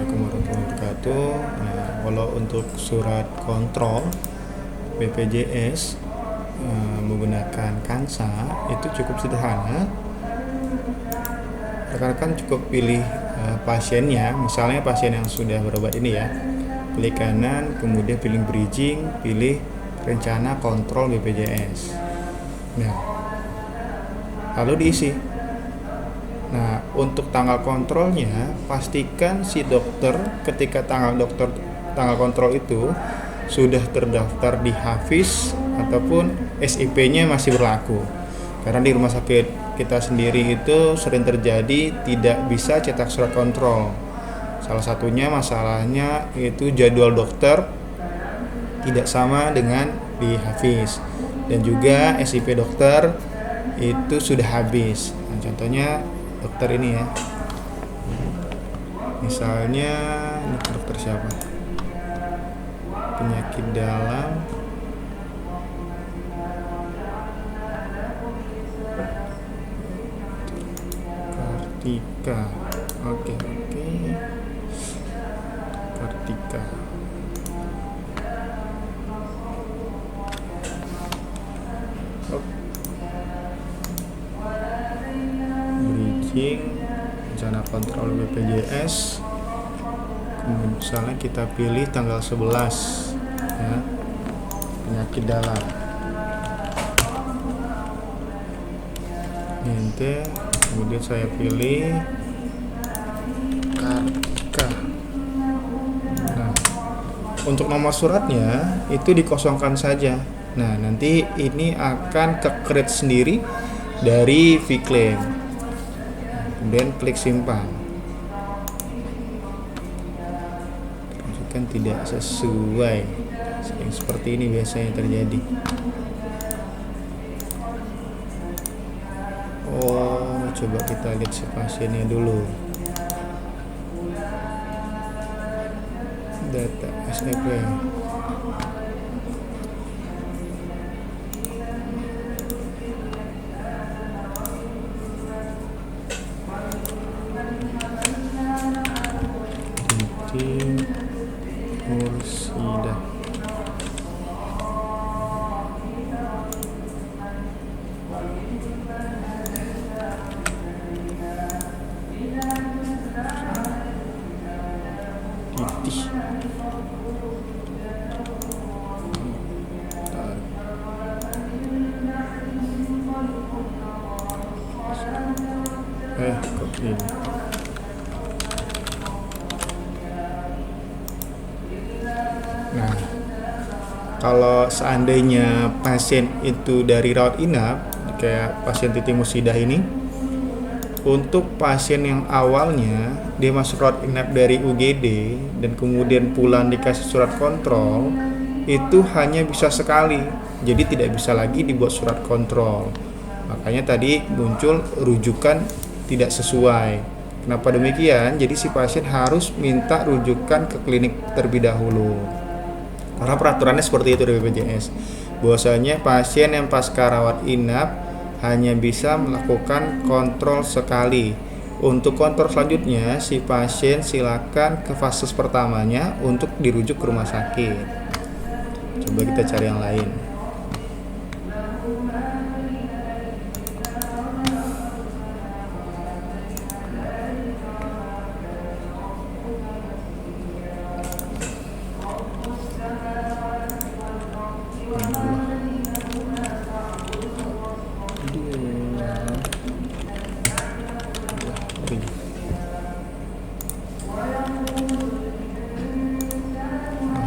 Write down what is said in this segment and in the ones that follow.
Assalamualaikum warahmatullahi wabarakatuh. Nah, kalau untuk surat kontrol BPJS menggunakan Kansa itu cukup sederhana. Rekan-rekan cukup pilih pasiennya, misalnya pasien yang sudah berobat ini ya, pilih kanan, kemudian pilih bridging, pilih rencana kontrol BPJS. Nah, lalu diisi. Nah, untuk tanggal kontrolnya, pastikan si dokter ketika tanggal kontrol itu sudah terdaftar di Hafiz ataupun SIP-nya masih berlaku. Karena di rumah sakit kita sendiri itu sering terjadi tidak bisa cetak surat kontrol. Salah satunya masalahnya itu jadwal dokter tidak sama dengan di Hafiz, dan juga SIP dokter itu sudah habis. Nah, contohnya dokter ini ya, misalnya ini dokter siapa, penyakit dalam, Kartika. Oke, Kartika. Bridging, rencana kontrol BPJS. Misalnya kita pilih tanggal 11 ya, penyakit dalam. Ente, kemudian saya pilih Kartika. Nah, untuk nomor suratnya itu dikosongkan saja. Nah, nanti ini akan ke-create sendiri dari Vclaim. Kemudian klik simpan. Kan tidak sesuai. Seperti ini biasanya terjadi. Oh, coba kita lihat si pasiennya dulu. Data SEP. Mursida. Titih. Kok ini? Nah, kalau seandainya pasien itu dari rawat inap, kayak pasien Titi Musidah ini, untuk pasien yang awalnya dia masuk rawat inap dari UGD dan kemudian pulang dikasih surat kontrol, itu hanya bisa sekali, jadi tidak bisa lagi dibuat surat kontrol. Makanya tadi muncul rujukan tidak sesuai. Kenapa demikian? Jadi si pasien harus minta rujukan ke klinik terlebih dahulu. Karena peraturannya seperti itu dari BPJS. Bahwasanya pasien yang pasca rawat inap hanya bisa melakukan kontrol sekali. Untuk kontrol selanjutnya, si pasien silakan ke fase pertamanya untuk dirujuk ke rumah sakit. Coba kita cari yang lain.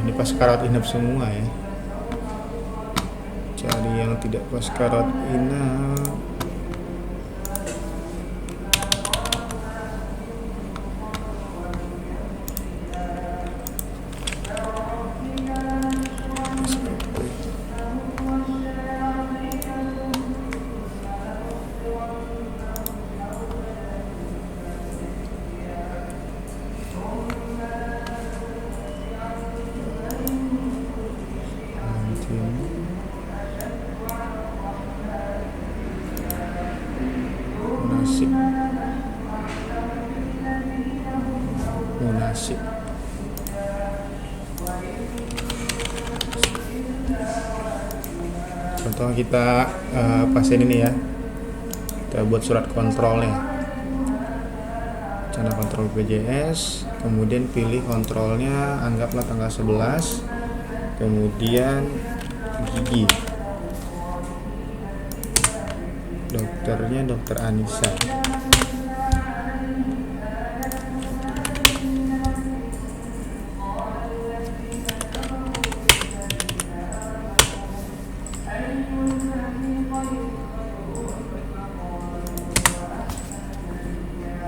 Ini pasca rawat inap semua ya. Cari yang tidak pasca rawat inap. lunasi. Contoh kita pasien ini ya, kita buat surat kontrolnya, cara kontrol BPJS, kemudian pilih kontrolnya, anggaplah tanggal 11, kemudian gigi, dokternya dokter Anissa.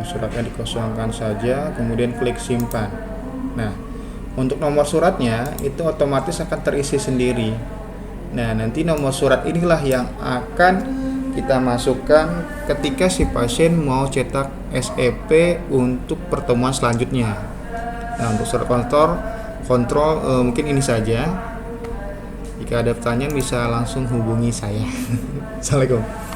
Suratnya dikosongkan saja, kemudian klik simpan. Nah, untuk nomor suratnya itu otomatis akan terisi sendiri. Nah, nanti nomor surat inilah yang akan kita masukkan ketika si pasien mau cetak SEP untuk pertemuan selanjutnya. Nah, untuk surat kontrol mungkin ini saja. Jika ada pertanyaan bisa langsung hubungi saya. Assalamualaikum.